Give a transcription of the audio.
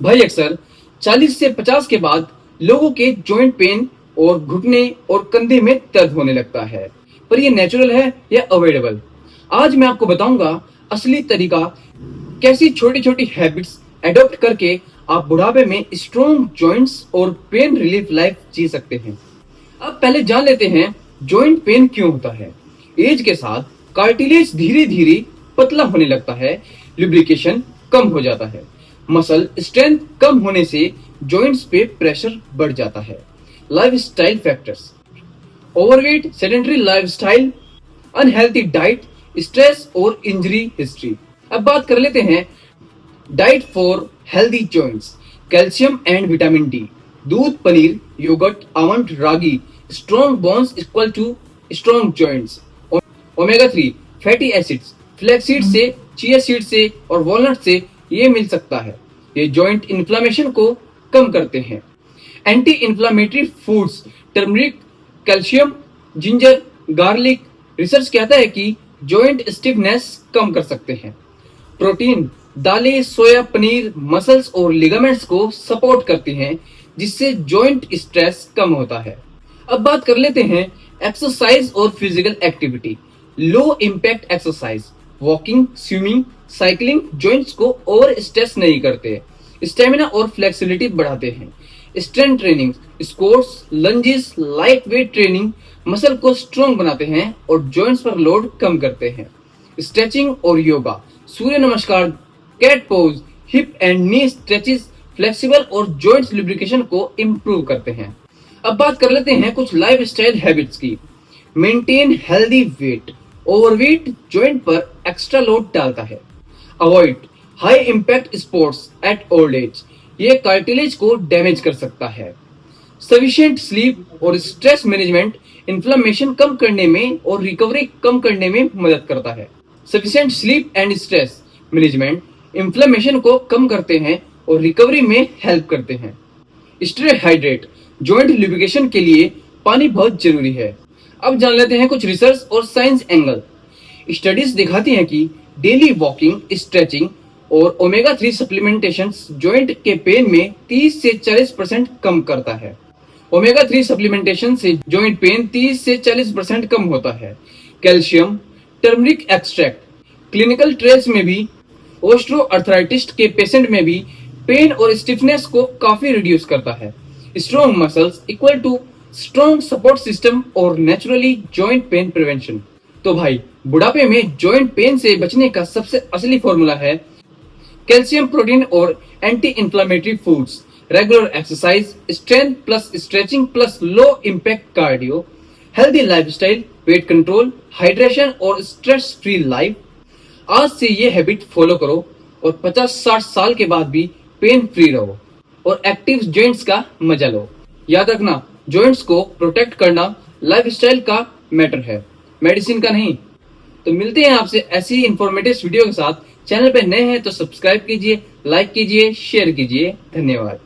भाई अक्सर 40 से 50 के बाद लोगों के जॉइंट पेन और घुटने और कंधे में दर्द होने लगता है, पर ये नेचुरल है या अवॉइडेबल। आज मैं आपको बताऊंगा असली तरीका, कैसी छोटी छोटी हैबिट्स एडॉप्ट करके आप बुढ़ापे में स्ट्रॉन्ग जॉइंट्स और पेन रिलीफ लाइफ जी सकते हैं। अब पहले जान लेते हैं जॉइंट पेन क्यों होता है। एज के साथ कार्टिलेज धीरे धीरे पतला होने लगता है, लुब्रिकेशन कम हो जाता है, मसल स्ट्रेंथ कम होने से जॉइंट्स पे प्रेशर बढ़ जाता है। Lifestyle factors, overweight, sedentary lifestyle, unhealthy diet, stress और इंजरी हिस्ट्री। अब बात कर लेते हैं diet for healthy joints. Calcium and vitamin D, दूध, paneer, yogurt, almond, ragi. Strong bones equal to strong joints. Omega 3 fatty acids, flax seed से, chia seed से और वॉलनट से ये मिल सकता है। ये जॉइंट इन्फ्लामेशन को कम करते हैं। Anti inflammatory foods, turmeric, calcium, ginger, garlic. Research कहता है कि जॉइंट स्टिफनेस कम कर सकते हैं। प्रोटीन, दालें, सोया, पनीर मसल्स और लिगामेंट्स को सपोर्ट करती हैं, जिससे जॉइंट स्ट्रेस कम होता है। अब बात कर लेते हैं एक्सरसाइज और physical activity. Low impact exercise, walking, swimming, cycling joints को ओवर स्ट्रेस नहीं करते, स्टेमिना और फ्लेक्सिबिलिटी बढ़ाते हैं। Strength training, squats, lunges, light weight training muscle को स्ट्रॉन्ग बनाते हैं और जॉइंट्स पर लोड कम करते हैं। स्ट्रेचिंग और yoga, surya namaskar, cat pose, hip and knee stretches flexible और जॉइंट्स लुब्रिकेशन को इम्प्रूव करते हैं। अब बात कर लेते हैं कुछ लाइफस्टाइल हैबिट्स की। Maintain healthy weight, overweight joint पर एक्स्ट्रा लोड डालता है। Avoid high impact sports at old age, ये कार्टिलेज को डैमेज कर सकता है। सफिशिएंट स्लीप और स्ट्रेस मैनेजमेंट इन्फ्लेमेशन कम करने में और रिकवरी कम करने में मदद करता है। Sufficient sleep and stress management inflammation को कम करते हैं और रिकवरी में हेल्प करते हैं। स्टे हाइड्रेट, जॉइंट लुब्रिकेशन के लिए पानी बहुत जरूरी है। अब जान लेते हैं कुछ रिसर्च और साइंस एंगल। स्टडीज दिखाती हैं कि डेली वॉकिंग, स्ट्रेचिंग और ओमेगा 3 सप्लीमेंटेशन जॉइंट के पेन में 30 से 40% कम करता है। ओमेगा 3 सप्लीमेंटेशन से जॉइंट पेन 30 से 40% कम होता है। Calcium, turmeric extract clinical trials में भी ऑस्टियोआर्थराइटिस के पेशेंट में भी पेन और स्टिफनेस को काफी रिड्यूस करता है। Strong muscles equal to strong support system और नेचुरली जॉइंट पेन प्रिवेंशन। तो भाई, बुढ़ापे में जॉइंट पेन से बचने का सबसे असली फॉर्मूला है कैल्शियम, प्रोटीन और anti inflammatory foods, regular exercise, strength plus stretching plus low impact cardio, healthy lifestyle, weight control, hydration और स्ट्रेस फ्री लाइफ। आज से ये हैबिट फॉलो करो और 50-60 साल के बाद भी पेन फ्री रहो और एक्टिव जॉइंट्स का मजा लो। याद रखना, जॉइंट्स को प्रोटेक्ट करना लाइफस्टाइल का मैटर है, मेडिसिन का नहीं। तो मिलते हैं आपसे ऐसी इंफॉर्मेटिव वीडियो के साथ। चैनल पे नए हैं तो सब्सक्राइब कीजिए, लाइक कीजिए, शेयर कीजिए। धन्यवाद।